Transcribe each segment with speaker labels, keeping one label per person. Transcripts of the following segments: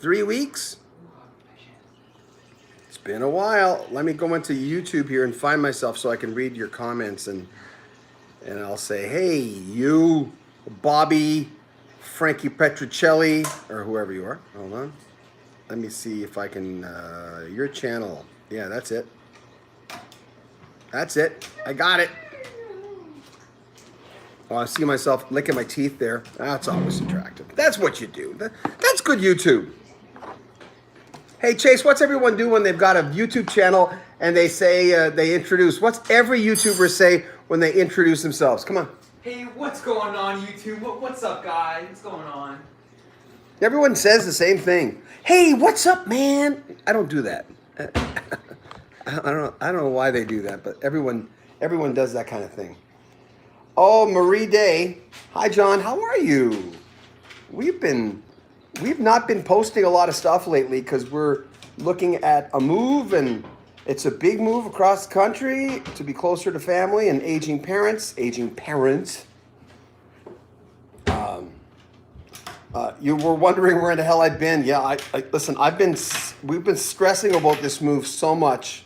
Speaker 1: 3 weeks? It's been a while. Let me go into YouTube here and find myself so I can read your comments, and I'll say, hey, you, Bobby, Frankie Petrocelli, or whoever you are. Hold on. Let me see if I can, your channel. Yeah, that's it. That's it. I got it. Oh, I see myself licking my teeth there. That's always attractive. That's what you do. That's good YouTube. Hey, Chase, what's everyone do when they've got a YouTube channel and they say, they introduce, what's every YouTuber say when they introduce themselves? Come on.
Speaker 2: Hey, what's going on, YouTube? What's up, guys? What's going on?
Speaker 1: Everyone says the same thing. Hey, what's up, man? I don't do that. I don't know why they do that, but everyone does that kind of thing. Oh, Marie Day. Hi, John. How are you? We've not been posting a lot of stuff lately because we're looking at a move, and it's a big move across the country to be closer to family and aging parents. You were wondering where in the hell I'd been. Yeah, listen. We've been stressing about this move so much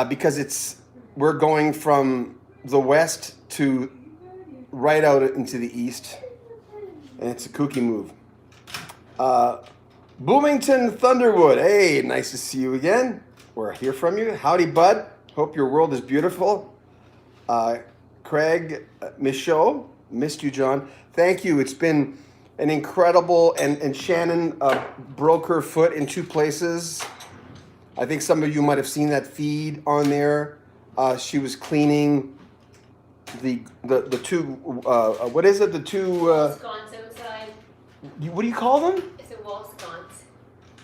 Speaker 1: because we're going from the west to right out into the east, and it's a kooky move. Bloomington Thunderwood, hey, nice to see you again. We're hear from you. Howdy, bud. Hope your world is beautiful. Craig Michaud, missed you, John. Thank you. It's been an incredible, and Shannon broke her foot in 2 places. I think some of you might have seen that feed on there. She was cleaning the 2 what is it, the 2
Speaker 3: sconce outside.
Speaker 1: What do you call them?
Speaker 3: It's a wall sconce.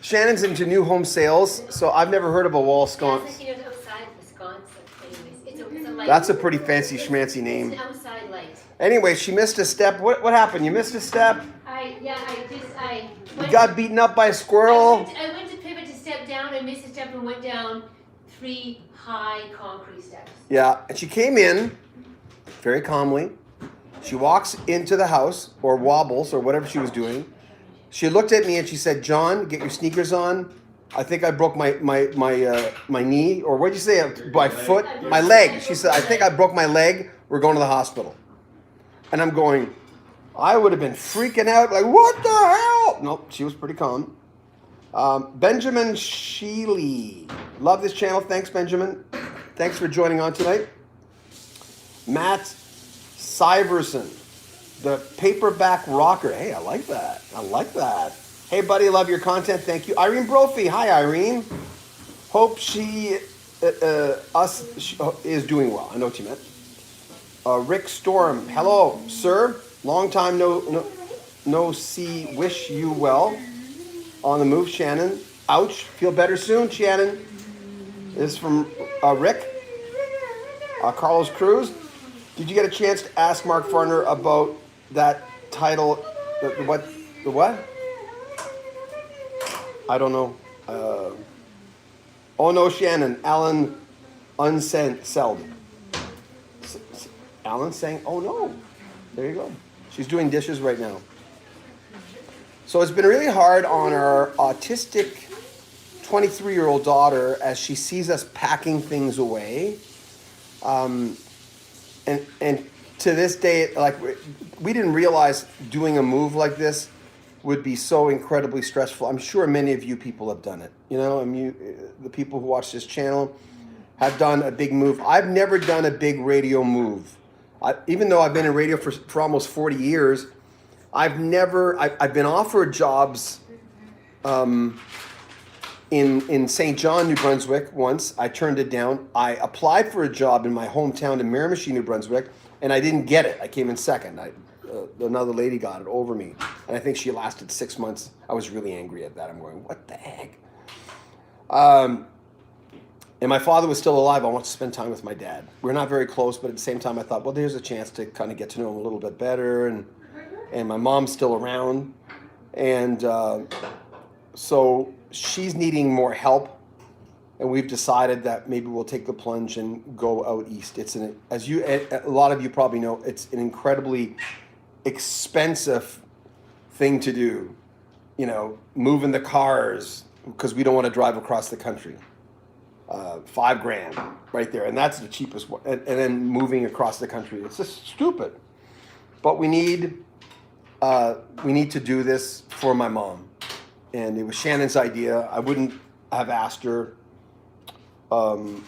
Speaker 1: Shannon's into new home sales, so I've never heard of a wall sconce.
Speaker 3: Yeah, it's outside the sconce. Anyways, it's a light.
Speaker 1: That's a pretty fancy schmancy name.
Speaker 3: It's an outside light.
Speaker 1: Anyway, she missed a step. What happened? You missed a step? You got beaten up by a squirrel?
Speaker 3: I went to pivot to step down. I missed a step and went down 3 high concrete steps.
Speaker 1: Yeah, and she came in very calmly. She walks into the house, or wobbles, or whatever she was doing. She looked at me and she said, John, get your sneakers on. I think I broke my knee, or what'd you say? My foot? My leg. She said, I think I broke my leg. We're going to the hospital. And I'm going, I would have been freaking out, like, what the hell? Nope, she was pretty calm. Benjamin Sheely. Love this channel. Thanks, Benjamin. Thanks for joining on tonight. Matt Syverson, the paperback rocker. Hey, I like that. Hey, buddy, love your content. Thank you. Irene Brophy. Hi, Irene. Hope she is doing well. I know what you meant. Rick Storm. Hello, sir. Long time no see. Wish you well. On the move, Shannon. Ouch. Feel better soon, Shannon. This is from Rick. Carlos Cruz. Did you get a chance to ask Mark Farner about that title? The what? I don't know. Oh no, Shannon. Alan unselled. Alan saying, oh no. There you go. She's doing dishes right now. So it's been really hard on our autistic 23-year-old daughter as she sees us packing things away. And to this day, like, we didn't realize doing a move like this would be so incredibly stressful. I'm sure many of you people have done it. You know, the people who watch this channel have done a big move. I've never done a big radio move. Even though I've been in radio for almost 40 years, I've been offered jobs in St. John, New Brunswick once. I turned it down. I applied for a job in my hometown in Miramichi, New Brunswick, and I didn't get it. I came in second. Another lady got it over me, and I think she lasted 6 months. I was really angry at that. I'm going, what the heck? And my father was still alive. I wanted to spend time with my dad. We're not very close, but at the same time, I thought, well, there's a chance to kind of get to know him a little bit better. And my mom's still around. And so she's needing more help. And we've decided that maybe we'll take the plunge and go out east. A lot of you probably know, it's an incredibly expensive thing to do. moving the cars because we don't want to drive across the country. $5,000 right there, and that's the cheapest one. And then moving across the country, it's just stupid. But we need to do this for my mom, and it was Shannon's idea. I wouldn't have asked her. I'm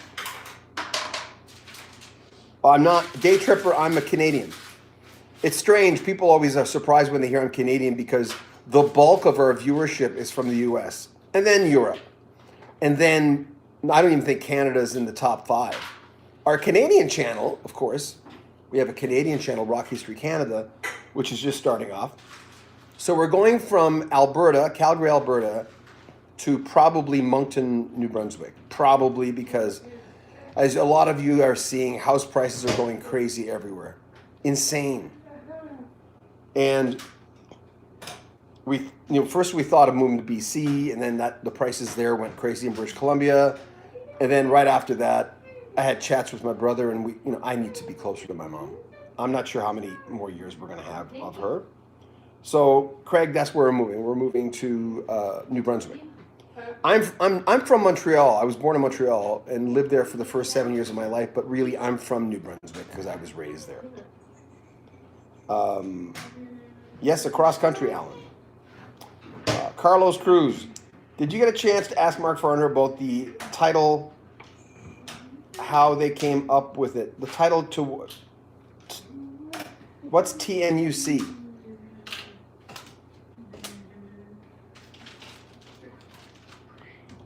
Speaker 1: not day tripper. I'm a Canadian. It's strange. People always are surprised when they hear I'm Canadian because the bulk of our viewership is from the U.S. and then Europe, and then I don't even think Canada's in the top 5. Our Canadian channel, of course, we have a Canadian channel, Rock History Canada, which is just starting off. So we're going from Alberta, Calgary, Alberta, to probably Moncton, New Brunswick. Probably because, as a lot of you are seeing, house prices are going crazy everywhere. Insane. And first we thought of moving to BC, and then the prices there went crazy in British Columbia. And then right after that, I had chats with my brother, and I need to be closer to my mom. I'm not sure how many more years we're going to have of her. So, Craig, that's where we're moving. We're moving to New Brunswick. I'm from Montreal. I was born in Montreal and lived there for the first 7 years of my life, but really I'm from New Brunswick because I was raised there. Yes, across country, Alan. Carlos Cruz. Did you get a chance to ask Mark Farner about the title, how they came up with it? The title to what's TNUC?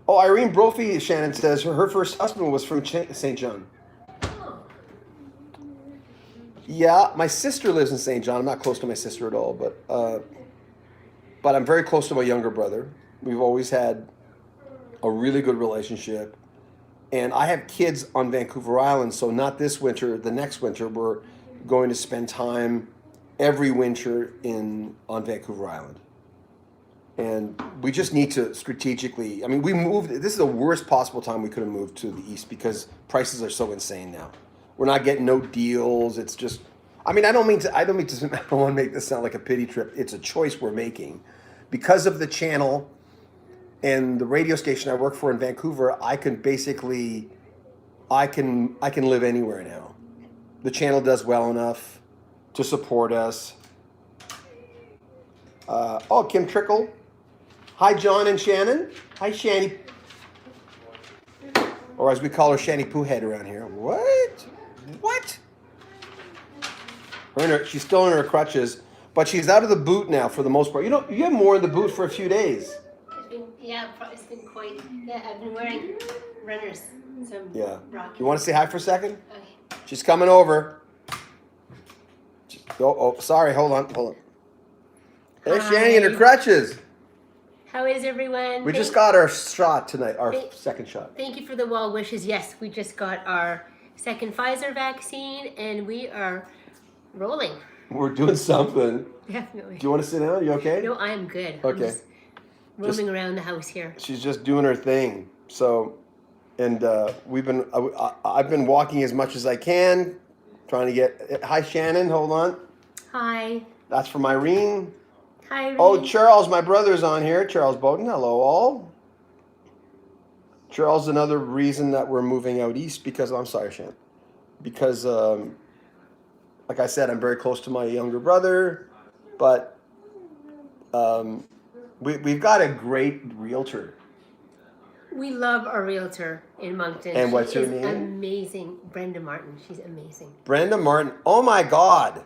Speaker 1: Oh, Irene Brophy, Shannon says her first husband was from St. John. Yeah, my sister lives in St. John. I'm not close to my sister at all, but I'm very close to my younger brother. We've always had a really good relationship. And I have kids on Vancouver Island, so not this winter, the next winter, we're going to spend time every winter on Vancouver Island. And we just need to strategically, we moved, this is the worst possible time we could have moved to the east because prices are so insane now. We're not getting no deals. It's just, I don't want to make this sound like a pity trip. It's a choice we're making. Because of the channel and the radio station I work for in Vancouver, I can live anywhere now. The channel does well enough to support us. Kim Trickle. Hi, John and Shannon. Hi, Shanny. Or as we call her, Shanny Poohead around here. What? She's still in her crutches, but she's out of the boot now for the most part. You have more in the boot for a few days.
Speaker 3: It's been quite. Yeah, I've been wearing runners.
Speaker 1: Yeah. You want to say hi for a second?
Speaker 3: Okay.
Speaker 1: She's coming over. Sorry. Hold on. There's Shanny in her crutches.
Speaker 3: How is everyone?
Speaker 1: We just got our shot tonight, our second shot.
Speaker 3: Thank you for the well wishes. Yes, we just got our second Pfizer vaccine, and we are rolling.
Speaker 1: We're doing something.
Speaker 3: Definitely.
Speaker 1: Do you want to sit down? You okay?
Speaker 3: No, I'm good.
Speaker 1: Okay.
Speaker 3: I'm just roaming around the house here.
Speaker 1: She's just doing her thing. So, and I've been walking as much as I can, trying to get. Hi, Shannon. Hold on.
Speaker 3: Hi.
Speaker 1: That's from Irene.
Speaker 3: Hi, Irene.
Speaker 1: Oh, Charles, my brother's on here. Charles Beaudin. Hello, all. Charles, another reason that we're moving out east because I'm sorry, Shannon. Because, like I said, I'm very close to my younger brother, but we've got a great realtor.
Speaker 3: We love our realtor in Moncton.
Speaker 1: And what's her name?
Speaker 3: Amazing. Brenda Martin. She's amazing.
Speaker 1: Brenda Martin. Oh my God.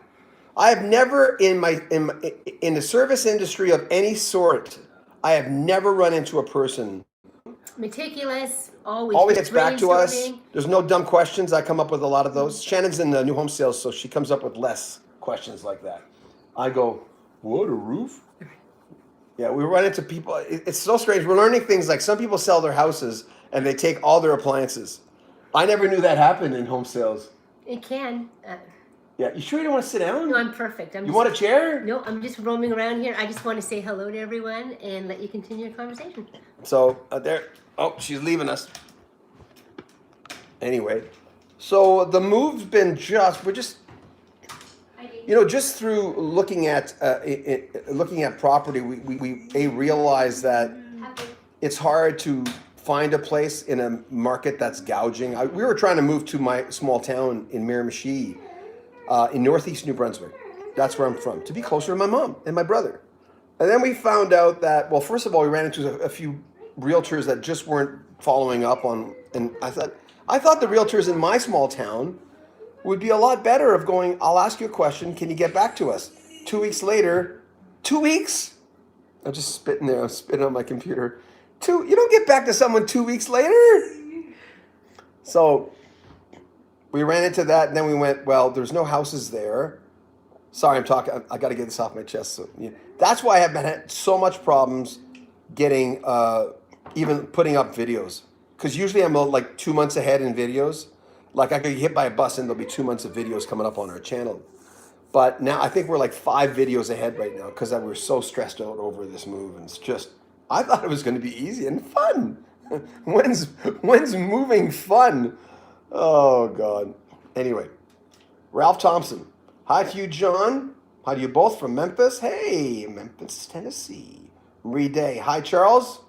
Speaker 1: I've never in the service industry of any sort, I have never run into a person.
Speaker 3: Meticulous, always
Speaker 1: gets back to us. There's no dumb questions. I come up with a lot of those. Shannon's in the new home sales, so she comes up with less questions like that. I go, what, a roof? Yeah, we run into people. It's so strange. We're learning things like some people sell their houses and they take all their appliances. I never knew that happened in home sales.
Speaker 3: It can.
Speaker 1: Yeah, you sure you don't want to sit down?
Speaker 3: No, I'm perfect.
Speaker 1: You want a chair?
Speaker 3: No, I'm just roaming around here. I just want to say hello to everyone and let you continue your conversation.
Speaker 1: So there. Oh, she's leaving us. Anyway, so the move's been we're just.
Speaker 3: Hi, Dave.
Speaker 1: You know, just through looking at property, we realize that it's hard to find a place in a market that's gouging. We were trying to move to my small town in Miramichi, in northeast New Brunswick. That's where I'm from, to be closer to my mom and my brother. And then we found out that, well, first of all, we ran into a few realtors that just weren't following up on, and I thought the realtors in my small town would be a lot better of going, I'll ask you a question, can you get back to us? 2 weeks later, 2 weeks? I'm just spitting there, I'm spitting on my computer. You don't get back to someone 2 weeks later? So we ran into that, and then we went, well, there's no houses there. Sorry, I'm talking, I got to get this off my chest. So, yeah. That's why I have had so much problems getting, even putting up videos. Because usually I'm like 2 months ahead in videos. Like I could get hit by a bus and there'll be 2 months of videos coming up on our channel. But now I think we're like 5 videos ahead right now because we're so stressed out over this move. And it's just, I thought it was going to be easy and fun. When's moving fun? Oh, God. Anyway, Ralph Thompson. Hi to you, John. Hi to you both from Memphis. Hey, Memphis, Tennessee. Marie Day. Hi, Charles.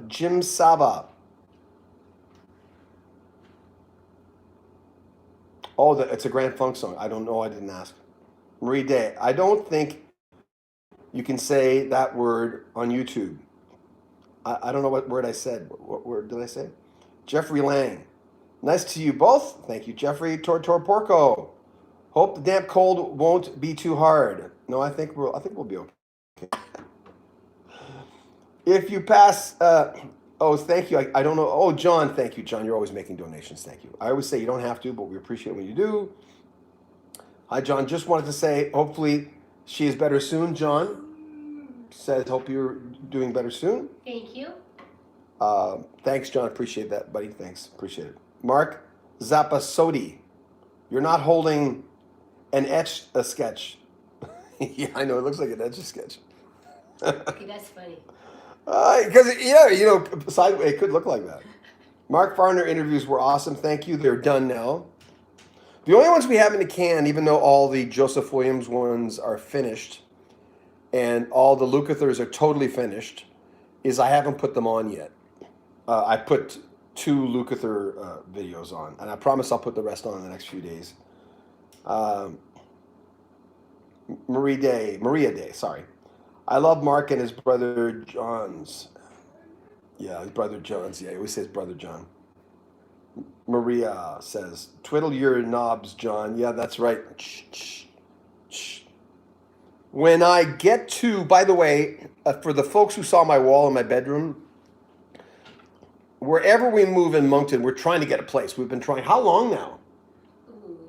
Speaker 1: Jim Saba. Oh, it's a Grand Funk song. I don't know. I didn't ask. Marie Day. I don't think you can say that word on YouTube. I don't know what word I said. What word did I say? Jeffrey Lang. Nice to you both. Thank you, Jeffrey. Tor Porco. Hope the damp cold won't be too hard. No, I think we'll be okay. If you pass, oh, thank you. I don't know. Oh, John, thank you, John. You're always making donations. Thank you. I always say you don't have to, but we appreciate when you do. Hi, John. Just wanted to say, hopefully she is better soon. John says, hope you're doing better soon.
Speaker 3: Thank you.
Speaker 1: Thanks, John. Appreciate that, buddy. Thanks. Appreciate it. Mark Zappasodi. You're not holding an a sketch. Yeah, I know. It looks like an etch-a-sketch.
Speaker 3: Okay, that's funny.
Speaker 1: Because, yeah, you know, sideways, it could look like that. Mark Farner interviews were awesome. Thank you. They're done now. The only ones we have in the can, even though all the Joseph Williams ones are finished and all the Lucathers are totally finished, is I haven't put them on yet. I put 2 Lukather videos on, and I promise I'll put the rest on in the next few days. Maria Day, sorry. I love Mark and his brother John's. Yeah, his brother John's. Yeah, he always says brother John. Maria says, twiddle your knobs, John. Yeah, that's right. Shh. When I get to, by the way, for the folks who saw my wall in my bedroom, wherever we move in Moncton, we're trying to get a place. We've been trying, how long now?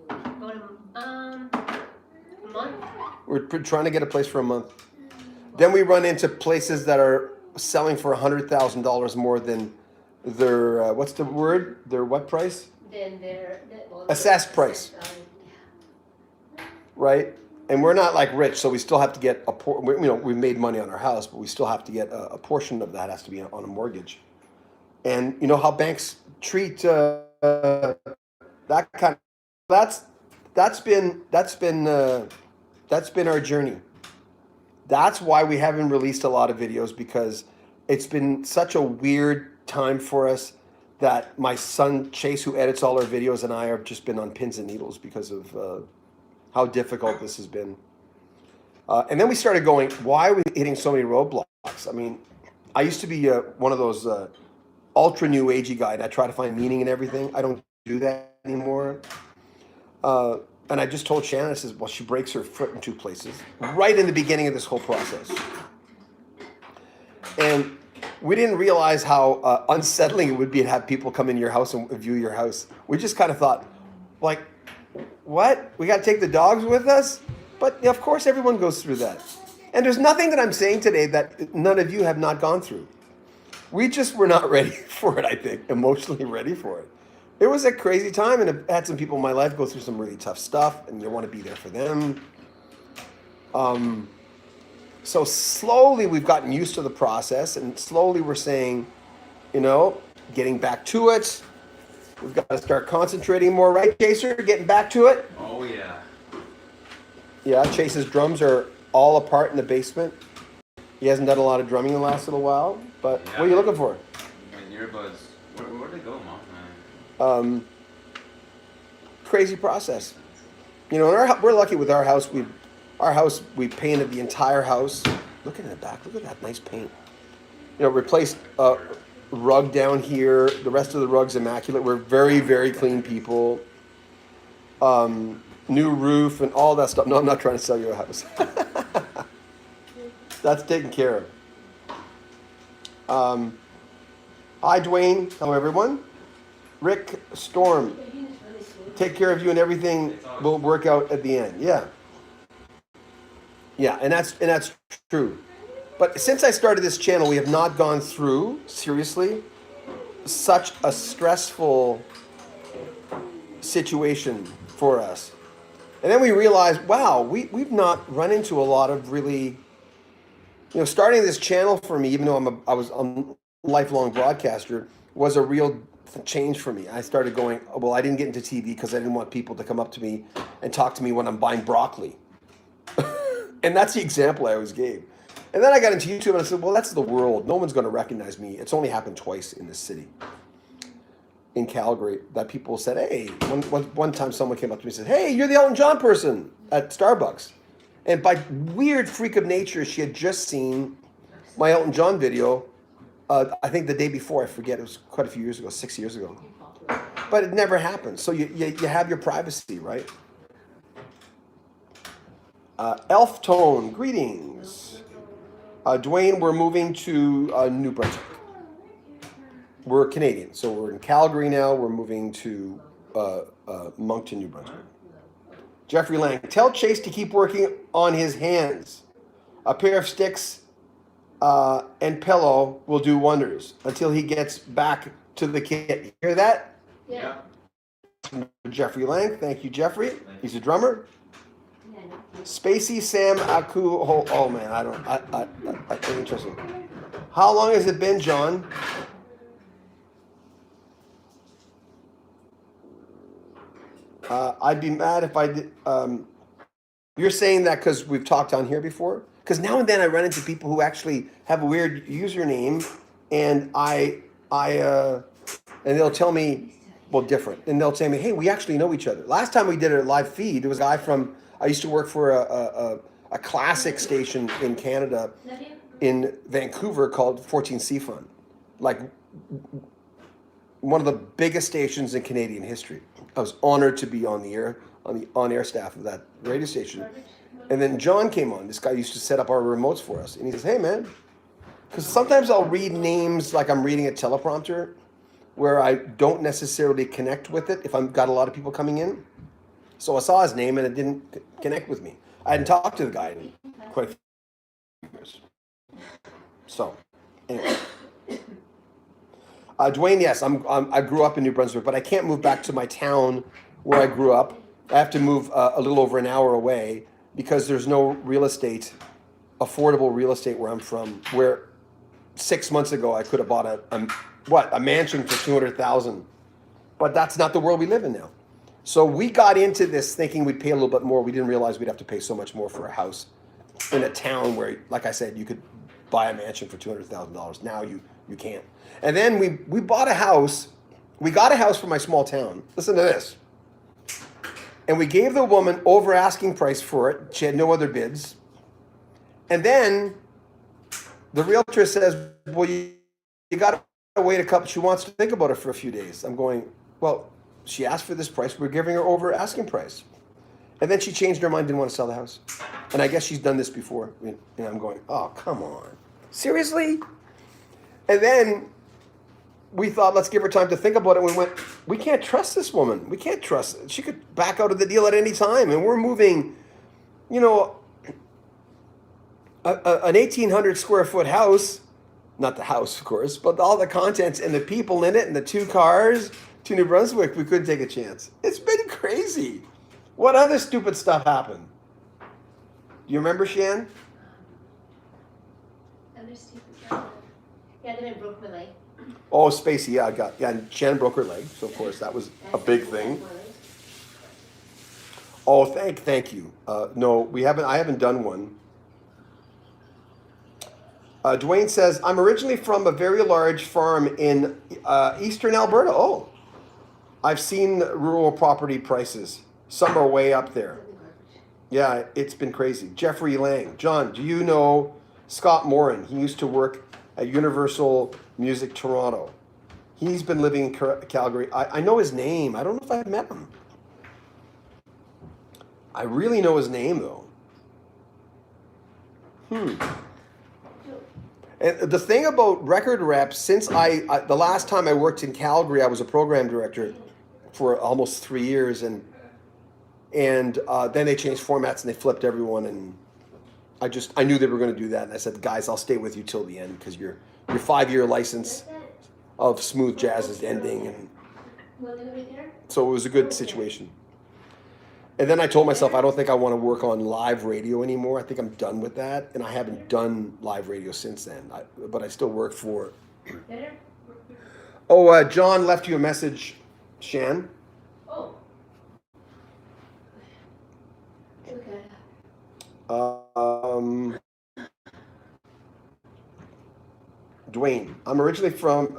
Speaker 3: About a month.
Speaker 1: We're trying to get a place for a month. Then we run into places that are selling for $100,000 more than their, what's the word? Their what price?
Speaker 3: Then
Speaker 1: Assessed price. Right? And we're not like rich, so we still have to get we've made money on our house, but we still have to get a portion of that has to be on a mortgage. And you know how banks treat that kind of, that's been our journey. That's why we haven't released a lot of videos, because it's been such a weird time for us that my son Chase, who edits all our videos, and I have just been on pins and needles because of how difficult this has been. And then we started going, why are we hitting so many roadblocks? I mean, I used to be one of those ultra new agey guy, and I try to find meaning in everything. I don't do that anymore. And I just told Shannon, I says, well, she breaks her foot in 2 places right in the beginning of this whole process. And we didn't realize how unsettling it would be to have people come in your house and view your house. We just kind of thought, like, what? We got to take the dogs with us? But of course, everyone goes through that. And there's nothing that I'm saying today that none of you have not gone through. We just were not ready for it, I think, emotionally ready for it. It was a crazy time, and I've had some people in my life go through some really tough stuff, and you want to be there for them. So slowly we've gotten used to the process, and slowly we're saying, you know, getting back to it. We've got to start concentrating more, right, Chaser? Getting back to it?
Speaker 2: Oh, yeah.
Speaker 1: Yeah, Chase's drums are all apart in the basement. He hasn't done a lot of drumming in the last little while, but what are you looking for?
Speaker 2: My earbuds. Where'd they go, Mom?
Speaker 1: Crazy process. You know, we're lucky with our house. We painted the entire house. Look at the back. Look at that nice paint. You know, replaced a rug down here. The rest of the rug's immaculate. We're very, very clean people. New roof and all that stuff. No, I'm not trying to sell you a house. That's taken care of. Hi, Dwayne. Hello, everyone. Rick Storm. Take care of you and everything will work out at the end. Yeah. Yeah, and that's true. But since I started this channel, we have not gone through, seriously, such a stressful situation for us. And then we realized, wow, we've not run into a lot of really, you know, starting this channel for me, even though I was a lifelong broadcaster, was a real change for me. I started going, well, I didn't get into TV because I didn't want people to come up to me and talk to me when I'm buying broccoli. And that's the example I always gave. And then I got into YouTube and I said, well, that's the world. No one's going to recognize me. It's only happened twice in this city, in Calgary, that people said, hey, one time someone came up to me and said, hey, you're the Elton John person at Starbucks. And by weird freak of nature, she had just seen my Elton John video, I think the day before, I forget, it was quite a few years ago, 6 years ago. But it never happened. So you have your privacy, right? Elf Tone, greetings. Dwayne, we're moving to New Brunswick. We're Canadian, so we're in Calgary now. We're moving to Moncton, New Brunswick. Jeffrey Lang, tell Chase to keep working on his hands. A pair of sticks and pillow will do wonders until he gets back to the kit. You hear that?
Speaker 2: Yeah.
Speaker 1: Jeffrey Lang, thank you, Jeffrey. He's a drummer. Spacey Sam Aku. Oh man, I interesting. How long has it been, John? I'd be mad if I did. You're saying that because we've talked on here before? Because now and then I run into people who actually have a weird username, and and they'll tell me, well, different, and they'll tell me, hey, we actually know each other. Last time we did a live feed, there was a guy from. I used to work for a classic station in Canada, in Vancouver, called 14C Fun, like one of the biggest stations in Canadian history. I was honored to be on the on-air staff of that radio station. And then John came on. This guy used to set up our remotes for us. And he says, hey, man, because sometimes I'll read names like I'm reading a teleprompter where I don't necessarily connect with it if I've got a lot of people coming in. So I saw his name and it didn't connect with me. I hadn't talked to the guy in quite a few years. So, anyway. Dwayne, yes, I grew up in New Brunswick, but I can't move back to my town where I grew up. I have to move a little over an hour away because there's no real estate, affordable real estate where I'm from. Where 6 months ago I could have bought a mansion for $200,000, but that's not the world we live in now. So we got into this thinking we'd pay a little bit more. We didn't realize we'd have to pay so much more for a house in a town where, like I said, you could buy a mansion for $200,000. Now you can't. And then we bought a house. We got a house for my small town. Listen to this. And we gave the woman over asking price for it. She had no other bids. And then the realtor says, well, you got to wait a couple. She wants to think about it for a few days. I'm going, well, she asked for this price. We're giving her over asking price. And then she changed her mind, didn't want to sell the house. And I guess she's done this before. And I'm going, oh, come on. Seriously? And then we thought, let's give her time to think about it. And we went, we can't trust this woman. We can't trust her. She could back out of the deal at any time. And we're moving, an 1,800 square foot house, not the house, of course, but all the contents and the people in it and the 2 cars to New Brunswick. We couldn't take a chance. It's been crazy. What other stupid stuff happened? You remember, Shan?
Speaker 3: Other stupid stuff. Yeah, then I broke my leg.
Speaker 1: Oh, Spacey, and Shannon broke her leg, so of course that was a big thing. Oh, thank you. No, we haven't. I haven't done one. Dwayne says, I'm originally from a very large farm in eastern Alberta. Oh, I've seen rural property prices. Some are way up there. Yeah, it's been crazy. Jeffrey Lang. John, do you know Scott Morin? He used to work at Universal Music Toronto. He's been living in Calgary. I know his name. I don't know if I've met him. I really know his name, though. And the thing about record reps, since the last time I worked in Calgary, I was a program director for almost 3 years, and then they changed formats and they flipped everyone, and I knew they were going to do that, and I said, guys, I'll stay with you till the end because your 5-year license of smooth jazz is ending, and so it was a good situation. And then I told myself I don't think I want to work on live radio anymore. I think I'm done with that, and I haven't done live radio since then. But I still work for. Oh, John left you a message, Shan.
Speaker 3: Oh. Okay.
Speaker 1: Dwayne, I'm originally from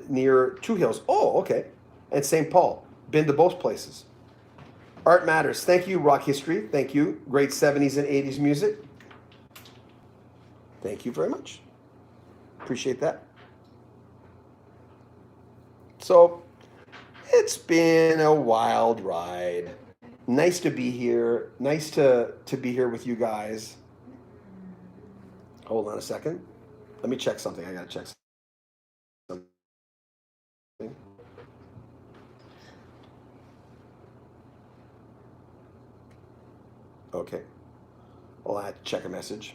Speaker 1: near Two Hills. Oh, okay. And St. Paul. Been to both places. Art Matters. Thank you, Rock History. Thank you. Great 70s and 80s music. Thank you very much. Appreciate that. So, it's been a wild ride. Nice to be here. Nice to be here with you guys. Hold on a second. Let me check something. I gotta check something. Okay. Well, I had to check a message.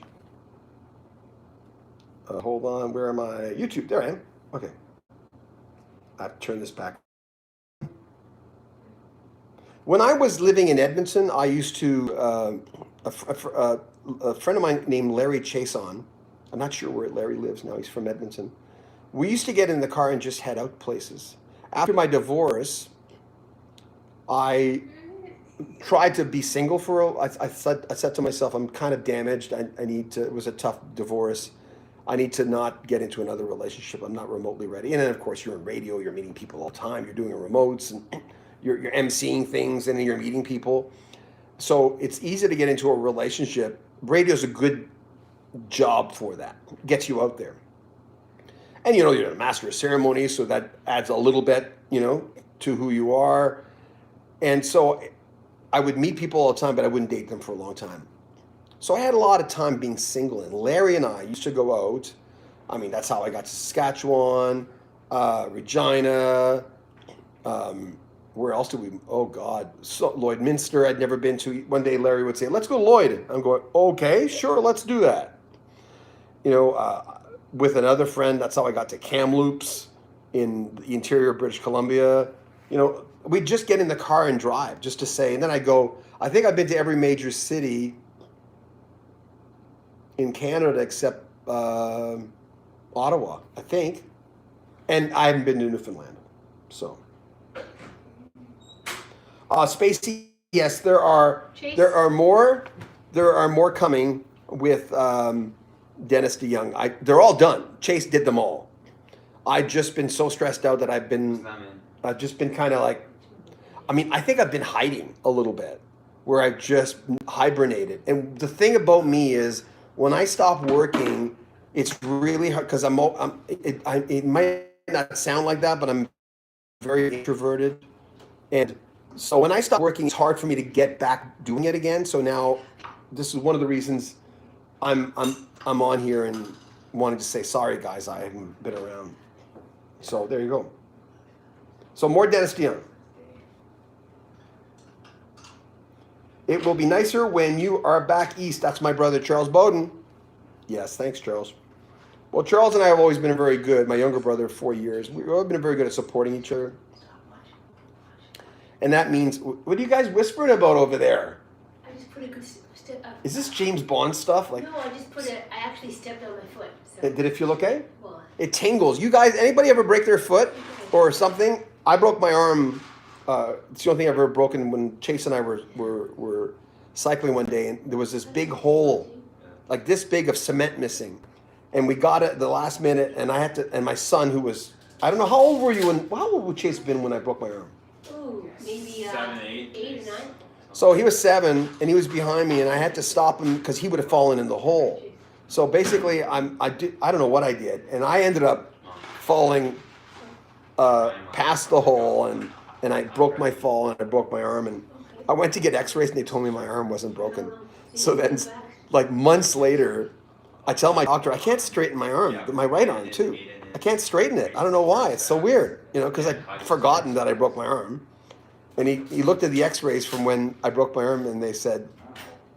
Speaker 1: Hold on. Where am I? YouTube. There I am. Okay. I have to turn this back. When I was living in Edmonton, I used to, a friend of mine named Larry Chason. I'm not sure where Larry lives now. He's from Edmonton. We used to get in the car and just head out places. After my divorce, I tried to be single for I said to myself, I'm kind of damaged. I need to, it was a tough divorce. I need to not get into another relationship. I'm not remotely ready. And then of course you're in radio, you're meeting people all the time. You're doing remotes and you're emceeing things and then you're meeting people. So it's easy to get into a relationship. Radio's a good job for that. It gets you out there. And you're a master of ceremonies, so that adds a little bit, to who you are. And so I would meet people all the time, but I wouldn't date them for a long time. So I had a lot of time being single, and Larry and I used to go out. I mean, that's how I got to Saskatchewan, Regina. Where else did we? Oh God, Lloydminster. I'd never been to. One day Larry would say, "Let's go to Lloyd." I'm going, "Okay, sure, let's do that." With another friend, that's how I got to Kamloops in the interior of British Columbia. We'd just get in the car and drive just to say, and then I go, I think I've been to every major city in Canada except Ottawa, I think. And I haven't been to Newfoundland. So. Spacey, yes, there are more coming with Dennis DeYoung. They're all done. Chase did them all. I've just been so stressed out that I've just been kind of like, I think I've been hiding a little bit, where I've just hibernated. And the thing about me is, when I stop working, it's really hard because it might not sound like that, but I'm very introverted. And so when I stop working, it's hard for me to get back doing it again. So now this is one of the reasons I'm on here and wanting to say, sorry guys, I haven't been around. So there you go. So more Dennis DeYoung. It will be nicer when you are back east. That's my brother, Charles Beaudin. Yes, thanks, Charles. Well, Charles and I have always been very good. My younger brother, 4 years. We've always been very good at supporting each other. And that means, what are you guys whispering about over there?
Speaker 3: I just put a good step up.
Speaker 1: Is this James Bond stuff?
Speaker 3: No, I actually stepped on my foot. So.
Speaker 1: Did it feel okay?
Speaker 3: Well,
Speaker 1: it tingles. You guys, anybody ever break their foot or something? I broke my arm It's the only thing I've ever broken. When Chase and I were cycling one day, and there was this big hole, like this big of cement missing, and we got it at the last minute, and I had to. And my son, who was, I don't know, how old were you when? How old would Chase have been when I broke my arm?
Speaker 3: Ooh, maybe
Speaker 2: 7, 8.
Speaker 3: 8 or 9.
Speaker 1: So he was 7, and he was behind me, and I had to stop him because he would have fallen in the hole. So basically, I don't know what I did, and I ended up falling past the hole, and I broke my fall, and I broke my arm, and I went to get X-rays, and they told me my arm wasn't broken. So then, like months later, I tell my doctor I can't straighten my arm, my right arm too. I can't straighten it. I don't know why. It's so weird, because I'd forgotten that I broke my arm. And he looked at the X-rays from when I broke my arm, and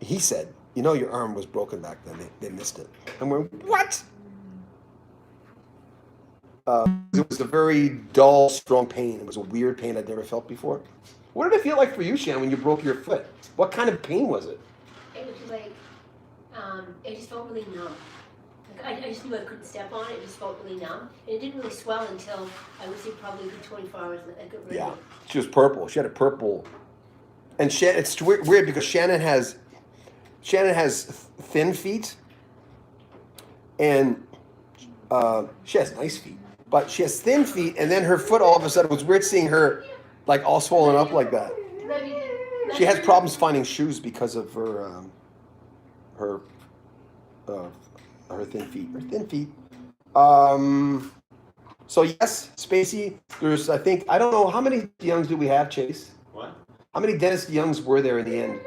Speaker 1: he said, your arm was broken back then. They missed it. And we're, what? It was a very dull, strong pain. It was a weird pain I'd never felt before. What did it feel like for you, Shannon, when you broke your foot? What kind of pain was it?
Speaker 3: It was just like, it just felt really numb. I just knew I couldn't step on it. It just felt really numb. And it didn't really swell until, I would say, probably a good 24 hours.
Speaker 1: Yeah, she was purple. She had a purple. And it's weird because Shannon has thin feet, and she has nice feet. But she has thin feet, and then her foot all of a sudden, it was weird seeing her like all swollen up like that. She has problems finding shoes because of her thin feet. Her thin feet. So yes, Spacey. There's, I don't know how many Youngs do we have, Chase?
Speaker 2: What?
Speaker 1: How many Dennis Youngs were there in the end?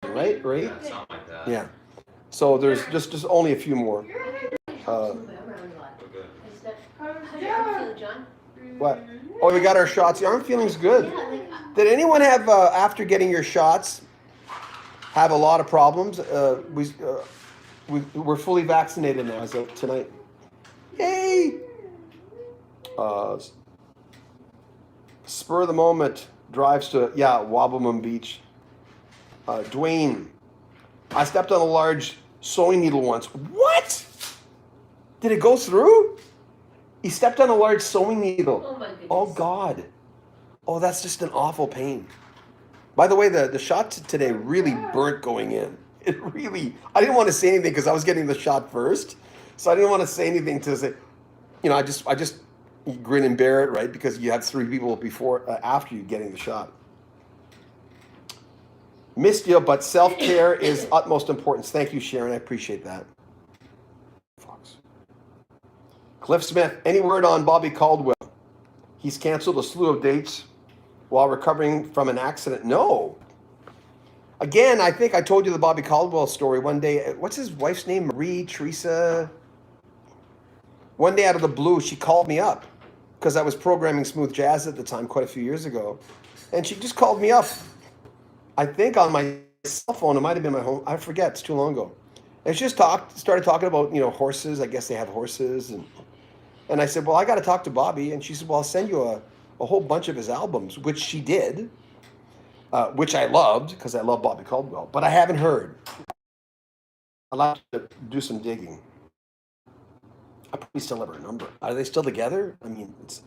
Speaker 1: Right?
Speaker 2: Yeah, something like that.
Speaker 1: Yeah. So there's just only a few more. What? Oh, we got our shots. The arm feeling's good. Did anyone have, after getting your shots, have a lot of problems? We're fully vaccinated now as of tonight. Yay! Spur of the moment drives to, Wobblemon Beach. Dwayne, I stepped on a large sewing needle once. What? Did it go through? He stepped on a large sewing needle.
Speaker 3: Oh my goodness.
Speaker 1: Oh God. Oh, that's just an awful pain. By the way, the shot today really burnt going in. I didn't want to say anything because I was getting the shot first. So I didn't want to say anything to say, I just grin and bear it, right? Because you had 3 people after you getting the shot. Missed you, but self-care is utmost importance. Thank you, Sharon. I appreciate that. Fox. Cliff Smith, any word on Bobby Caldwell? He's canceled a slew of dates while recovering from an accident. No. Again, I think I told you the Bobby Caldwell story one day. What's his wife's name? Marie Teresa. One day out of the blue, she called me up because I was programming smooth jazz at the time, quite a few years ago. And she just called me up. I think on my cell phone, it might have been my home. I forget, it's too long ago. And she just started talking about, horses. I guess they have horses. And I said, well, I got to talk to Bobby. And she said, well, I'll send you a whole bunch of his albums, which she did, which I loved because I love Bobby Caldwell. But I haven't heard. I'd like to do some digging. I probably still have her number. Are they still together? I mean, it's,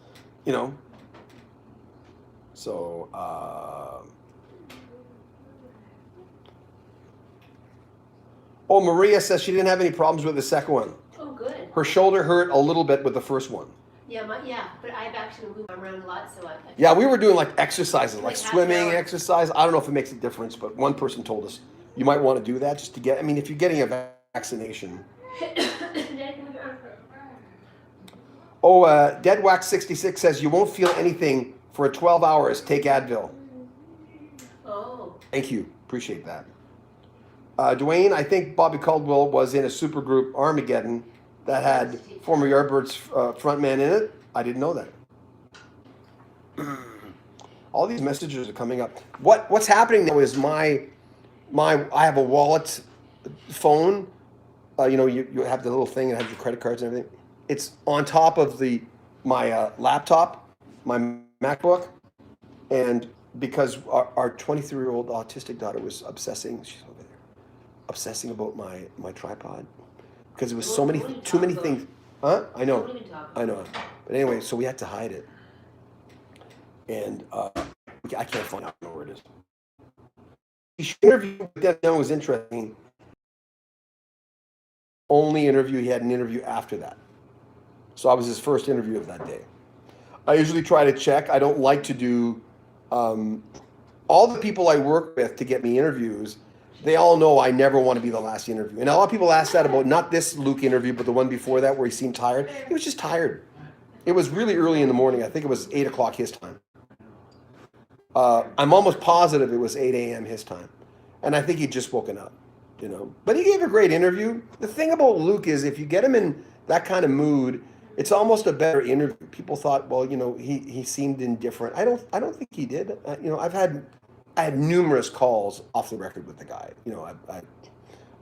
Speaker 1: So, Maria says she didn't have any problems with the second one.
Speaker 3: Oh, good.
Speaker 1: Her shoulder hurt a little bit with the first one.
Speaker 3: Yeah, but I've actually moved around a lot, so
Speaker 1: Yeah, we were doing like exercises, like
Speaker 3: half
Speaker 1: swimming
Speaker 3: an hour.
Speaker 1: exercise. I don't know if it makes a difference, but one person told us you might want to do that just to get, if you're getting a vaccination. Deadwax66 says you won't feel anything for 12 hours. Take Advil.
Speaker 3: Oh.
Speaker 1: Thank you. Appreciate that. Dwayne, I think Bobby Caldwell was in a supergroup Armageddon that had former Yardbirds frontman in it. I didn't know that. All these messages are coming up. What's happening now is I have a wallet phone. You have the little thing that has your credit cards and everything. It's on top of my laptop, my MacBook, and because our 23-year-old autistic daughter was obsessing, she's over there, obsessing about my tripod because it was too many things. Huh? I know. But anyway, so we had to hide it. and I can't find out where it is. The interview with Dennis Young was interesting. Only interview, he had an interview after that. So I was his first interview of that day. I usually try to check. I don't like to do all the people I work with to get me interviews. They all know I never want to be the last interview. And a lot of people ask that about not this Luke interview, but the one before that where he seemed tired. He was just tired. It was really early in the morning. I think it was 8 o'clock his time. I'm almost positive it was 8 a.m. his time. And I think he'd just woken up, you know. But he gave a great interview. The thing about Luke is if you get him in that kind of mood, it's almost a better interview. People thought, well, you know, he seemed indifferent. I don't think he did. You know, I had numerous calls off the record with the guy. You know,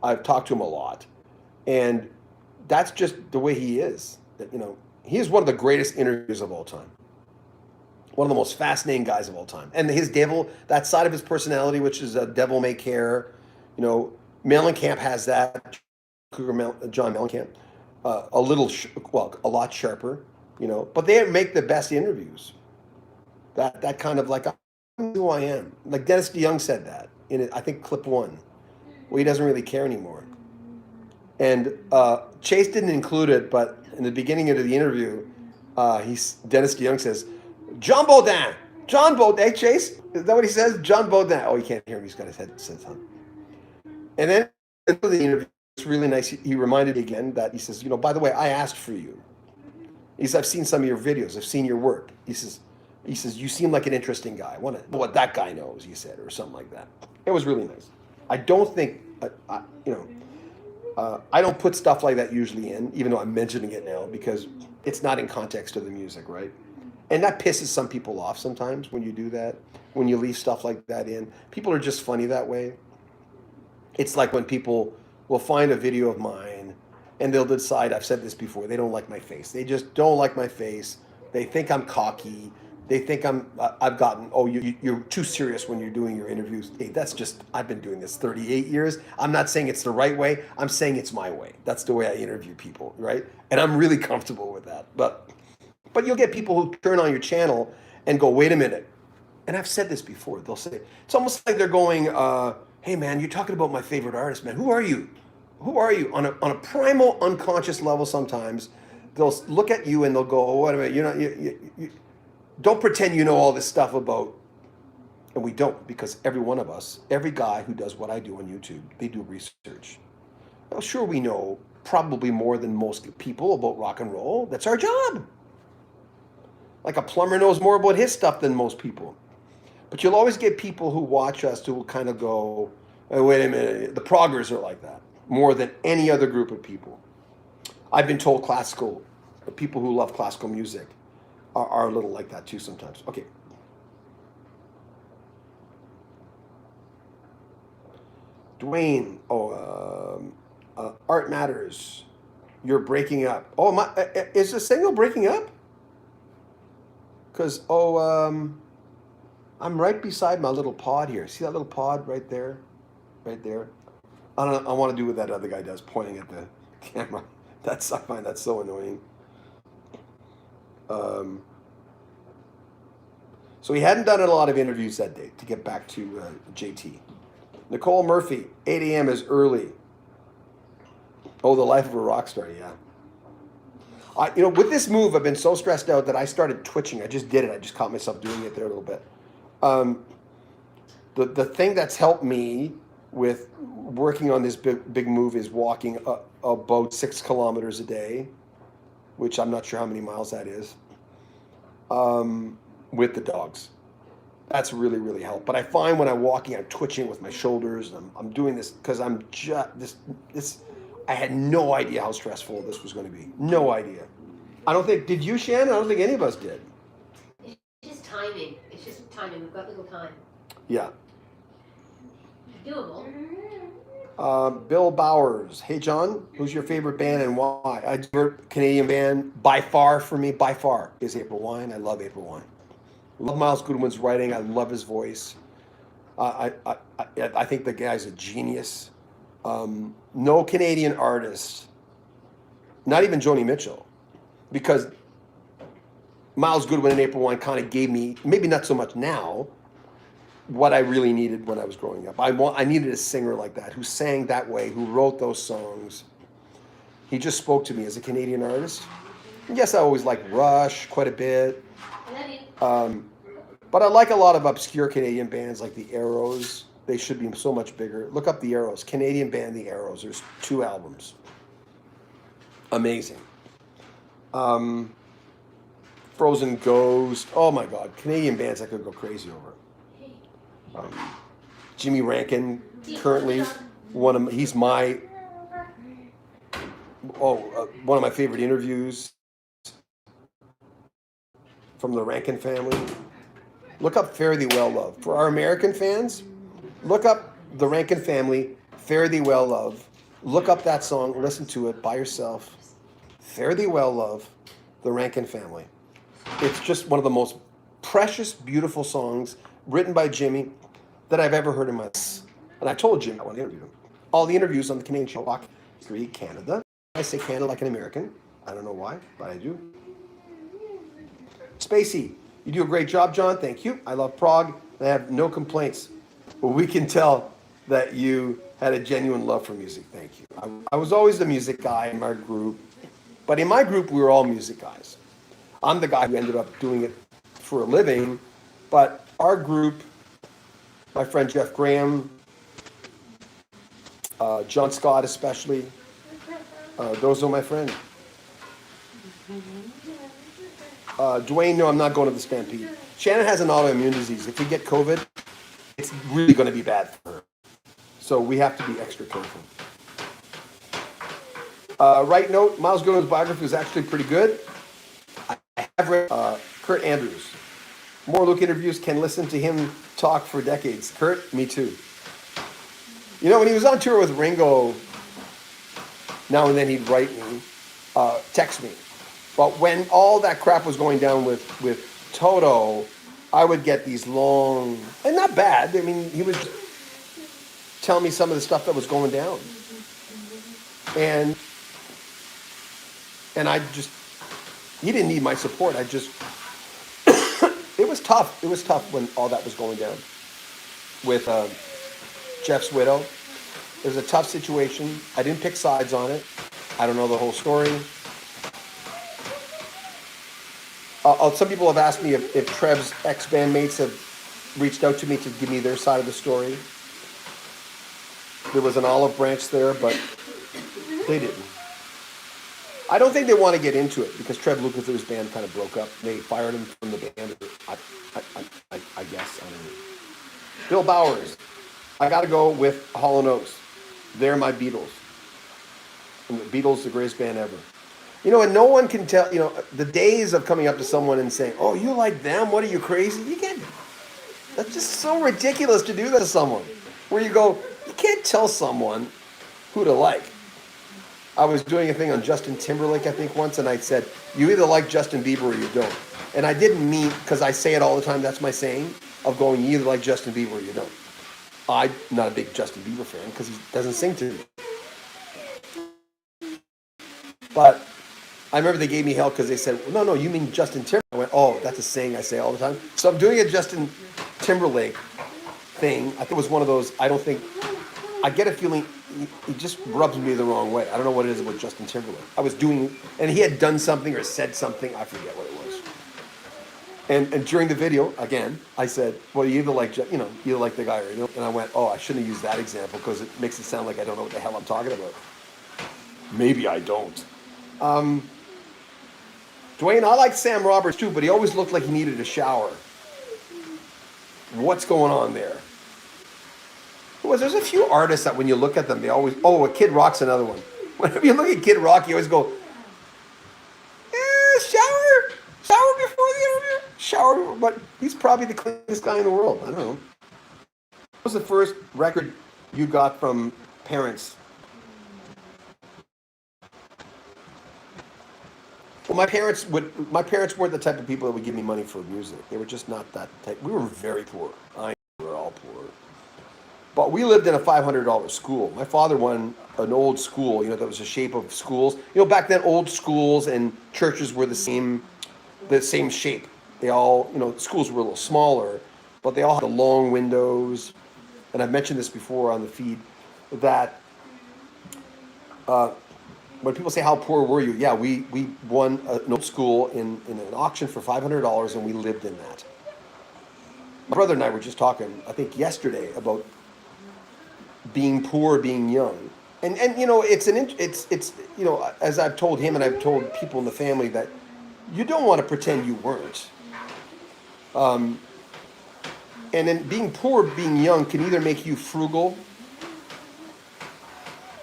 Speaker 1: I've talked to him a lot, and that's just the way he is. That, you know, he is one of the greatest interviewers of all time. One of the most fascinating guys of all time. And his devil, that side of his personality, which is a devil may care, you know, Mellencamp has that. John Mellencamp, a lot sharper, you know. But they make the best interviews. That kind of like, I'm who I am. Like Dennis DeYoung said that in, I think, clip 1. Well, he doesn't really care anymore. And Chase didn't include it, but in the beginning of the interview, Dennis DeYoung says, John Beaudin. Hey, Chase, is that what he says? John Beaudin. Oh, you can't hear him. He's got his headset on. And then in the interview, it's really nice. He reminded me again that he says, you know, by the way, I asked for you. He says, I've seen some of your videos. I've seen your work. He says, you seem like an interesting guy. I want to know what that guy knows, he said, or something like that. It was really nice. I don't think, I don't put stuff like that usually in, even though I'm mentioning it now, because it's not in context of the music, right? And that pisses some people off sometimes when you do that, when you leave stuff like that in. People are just funny that way. It's like when people will find a video of mine and they'll decide, I've said this before, they don't like my face. They just don't like my face. They think I'm cocky. They think you're too serious when you're doing your interviews. Hey, that's just, I've been doing this 38 years. I'm not saying it's the right way. I'm saying it's my way. That's the way I interview people, right? And I'm really comfortable with that. But you'll get people who turn on your channel and go, wait a minute. And I've said this before. They'll say, it's almost like they're going, hey, man, you're talking about my favorite artist, man. Who are you? Who are you? On a primal, unconscious level sometimes, they'll look at you and they'll go, oh, wait a minute. You don't pretend you know all this stuff about, and we don't, because every one of us, every guy who does what I do on YouTube, they do research. Well, sure, we know probably more than most people about rock and roll. That's our job. Like a plumber knows more about his stuff than most people. But you'll always get people who watch us who will kind of go, oh, wait a minute, the proggers are like that, more than any other group of people. I've been told people who love classical music are a little like that too sometimes. Okay. Dwayne, Art Matters, you're breaking up. Oh, is the signal breaking up? Because, I'm right beside my little pod here. See that little pod right there? Right there? I want to do what that other guy does, pointing at the camera. I find that so annoying. So he hadn't done a lot of interviews that day, to get back to JT. Nicole Murphy, 8 a.m. is early. Oh, the life of a rock star, yeah. With this move, I've been so stressed out that I started twitching. I just did it. I just caught myself doing it there a little bit. The thing that's helped me with working on this big move is walking about 6 kilometers a day, which I'm not sure how many miles that is, with the dogs. That's really, really helped. But I find when I'm walking, I'm twitching with my shoulders. I'm doing this because I'm just this. I had no idea how stressful this was going to be. No idea. Did you, Shannon? I don't think any of us did.
Speaker 3: It's just timing. We've got little time.
Speaker 1: Yeah.
Speaker 3: Doable.
Speaker 1: Bill Bowers. Hey, John, who's your favorite band and why? A Canadian band, by far, is April Wine. I love April Wine. I love Miles Goodwin's writing. I love his voice. I think the guy's a genius. No Canadian artist, not even Joni Mitchell, because Miles Goodwin and April Wine kind of gave me, maybe not so much now, what I really needed when I was growing up. I needed a singer like that, who sang that way, who wrote those songs. He just spoke to me as a Canadian artist. And yes, I always liked Rush quite a bit. But I like a lot of obscure Canadian bands like the Arrows. They should be so much bigger. Look up the Arrows, Canadian band The Arrows. There's 2 albums. Amazing. Frozen Ghost. Oh my God, Canadian bands I could go crazy over. Jimmy Rankin, currently one of my favorite interviews from the Rankin family. Look up Fare Thee Well Love. For our American fans, look up the Rankin family, Fare Thee Well Love. Look up that song, listen to it by yourself. Fare Thee Well Love, the Rankin family. It's just one of the most precious, beautiful songs written by Jimmy that I've ever heard in my life. And I told Jimmy I want to interview him. All the interviews on the Canadian show, Walk 3, Canada. I say Canada like an American. I don't know why, but I do. Spacey, you do a great job, John. Thank you. I love Prague. I have no complaints. But we can tell that you had a genuine love for music. Thank you. I was always the music guy in my group. But in my group, we were all music guys. I'm the guy who ended up doing it for a living. But our group, my friend Jeff Graham, John Scott especially, those are my friends. Dwayne, no, I'm not going to the Stampede. Shannon has an autoimmune disease. If we get COVID, it's really going to be bad for her. So we have to be extra careful. Right note, Miles Goodwin's biography was actually pretty good. I have read Kurt Andrews. More Luke interviews, can listen to him talk for decades. Kurt, me too. You know, when he was on tour with Ringo, now and then he'd write me, text me. But when all that crap was going down with Toto, I would get these long, and not bad. I mean, he was telling me some of the stuff that was going down. And I just, he didn't need my support. I just, it was tough. It was tough when all that was going down with Jeff's widow. It was a tough situation. I didn't pick sides on it. I don't know the whole story. Some people have asked me if Trev's ex-bandmates have reached out to me to give me their side of the story. There was an olive branch there, but they didn't. I don't think they want to get into it because Trev Lukather's band kind of broke up. They fired him from the band. I guess. I don't know. Bill Bowers. I got to go with Hall & Oates. They're my Beatles. And the Beatles, the greatest band ever. You know, and no one can tell, you know, the days of coming up to someone and saying, oh, you like them? What, are you crazy? You can't. That's just so ridiculous to do that to someone. Where you go, you can't tell someone who to like. I was doing a thing on Justin Timberlake, I think, once, and I said, you either like Justin Bieber or you don't. And I didn't mean, because I say it all the time, that's my saying, of going, you either like Justin Bieber or you don't. I'm not a big Justin Bieber fan because he doesn't sing to me. But I remember they gave me hell because they said, well, no, you mean Justin Timberlake. I went, oh, that's a saying I say all the time. So I'm doing a Justin Timberlake thing. I think it was one of those, I get a feeling he just rubs me the wrong way. I don't know what it is about Justin Timberlake. I was doing, and he had done something or said something, I forget what it was. And during the video, again, I said, well, you either like, you either like the guy or you don't. And I went, oh, I shouldn't have used that example because it makes it sound like I don't know what the hell I'm talking about. Maybe I don't. Dwayne, I like Sam Roberts too, but he always looked like he needed a shower. What's going on there? There's a few artists that when you look at them, they always, Kid Rock's another one. Whenever you look at Kid Rock, you always go, shower before the interview? Shower, but he's probably the cleanest guy in the world. I don't know. What was the first record you got from parents? Well, my parents weren't the type of people that would give me money for music. They were just not that type. We were very poor. We were all poor. But we lived in a $500 school. My father won an old school, that was the shape of schools. Back then old schools and churches were the the same shape. They all, schools were a little smaller, but they all had the long windows. And I've mentioned this before on the feed, that when people say, how poor were you? Yeah, we won an old school in an auction for $500, and we lived in that. My brother and I were just talking, I think yesterday, about being poor, being young. And it's as I've told him and I've told people in the family, that you don't want to pretend you weren't. And then being poor, being young, can either make you frugal,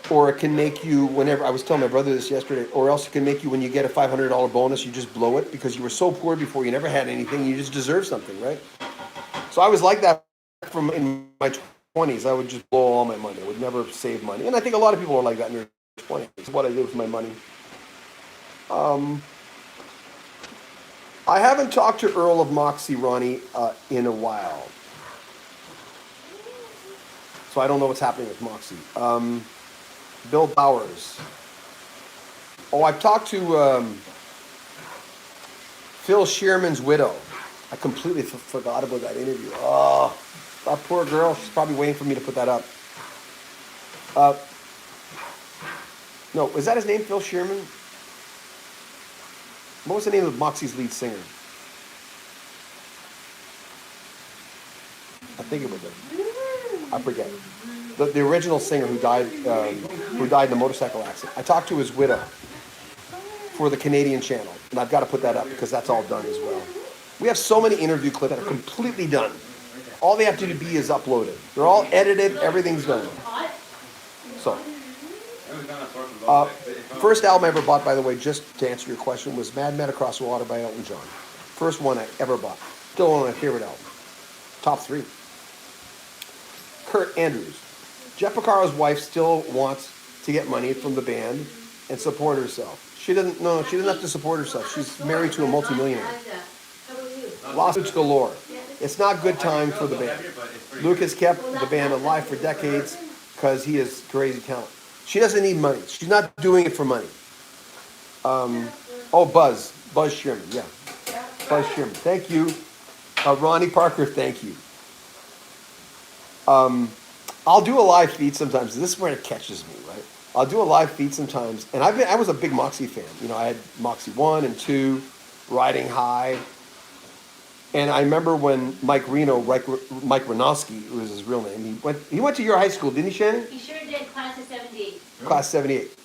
Speaker 1: or it can make you, whenever, I was telling my brother this yesterday, or else it can make you, when you get a $500 bonus, you just blow it because you were so poor before, you never had anything, you just deserve something, right? So I was like that from in my 20s. I would just blow all my money. I would never save money. And I think a lot of people are like that in their 20s. It's what I do with my money. I haven't talked to Earl of Moxie, Ronnie, in a while. So I don't know what's happening with Moxie. Bill Bowers. Oh, I've talked to Phil Shearman's widow. I completely forgot about that interview. Oh, that poor girl. She's probably waiting for me to put that up. No, is that his name, Phil Shearman? What was the name of Moxie's lead singer? I think it was it. I forget. The original singer who died in a motorcycle accident. I talked to his widow for the Canadian channel, and I've got to put that up because that's all done as well. We have so many interview clips that are completely done. All they have to do is upload it. They're all edited. Everything's done. So, first album I ever bought, by the way, just to answer your question, was Mad Men Across the Water by Elton John. First one I ever bought. Still one of my favorite albums. Top 3. Kurt Andrews. Jeff Porcaro's wife still wants to get money from the band and support herself. She doesn't have to support herself. She's married to a multimillionaire. Lawsuits galore. It's not good time for the band. Luke has kept the band alive for decades because he has crazy talent. She doesn't need money. She's not doing it for money. Buzz Sherman, yeah. Buzz Sherman, thank you. Ronnie Parker, thank you. I'll do a live feed sometimes. This is where it catches me, right? I'll do a live feed sometimes, and I was a big Moxie fan. I had Moxie 1 and 2, Riding High. And I remember when Mike Renowski was his real name. He went to your high school, didn't he, Shannon?
Speaker 3: He sure did. Class of 78.
Speaker 1: Class 78.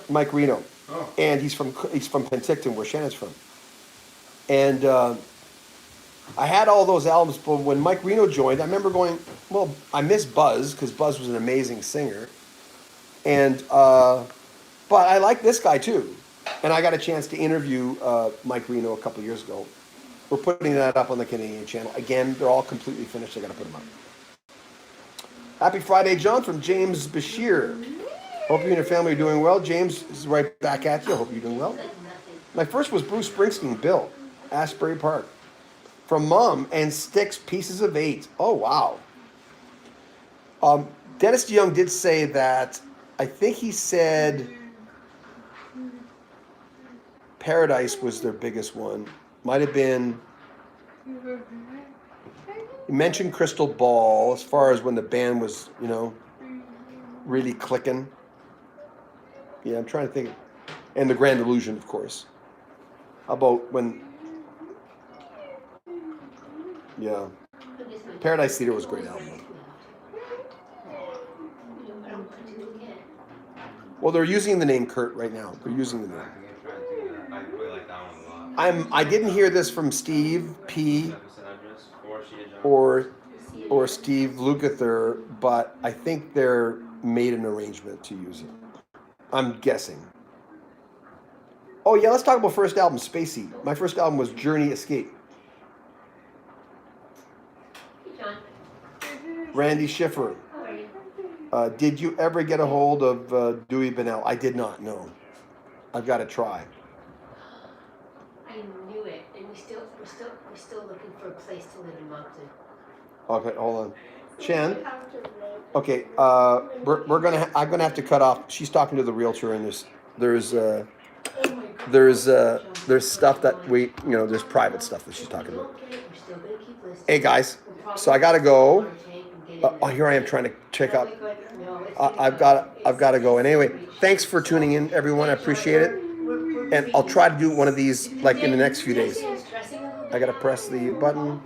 Speaker 1: Mike Reno.
Speaker 2: Oh.
Speaker 1: And he's from Penticton, where Shannon's from. And I had all those albums, but when Mike Reno joined, I remember going, well, I miss Buzz, because Buzz was an amazing singer. And but I like this guy too. And I got a chance to interview Mike Reno a couple years ago. We're putting that up on the Canadian channel. Again, they're all completely finished. I got to put them up. Happy Friday, John, from James Bashir. Hope you and your family are doing well. James is right back at you. Hope you're doing well. My first was Bruce Springsteen, Bill, Asbury Park. From Mom and Sticks, Pieces of 8. Oh, wow. Dennis DeYoung did say that, I think he said Paradise was their biggest one. Might have been, he mentioned Crystal Ball as far as when the band was, really clicking. Yeah, I'm trying to think. And The Grand Illusion, of course. How about when, yeah. Paradise Theater was a great album. Well, they're using the name Kurt right now. They're using the name. I didn't hear this from Steve P. or Steve Lukather, but I think they're made an arrangement to use it. I'm guessing. Oh yeah, let's talk about first album, Spacey. My first album was Journey Escape. Randy Schiffer. Did you ever get a hold of Dewey Bunnell? I did not, no. I've got to try.
Speaker 3: I knew it, and we're still looking for a place to live in Moncton.
Speaker 1: Okay, hold on. Shan. Okay, I'm gonna have to cut off. She's talking to the realtor, and there's there's stuff that there's private stuff that she's talking about. Hey guys, so I gotta go. Here I am trying to check out. I've got to go. And anyway, thanks for tuning in, everyone. I appreciate it. And I'll try to do one of these like in the next few days. I gotta press the button.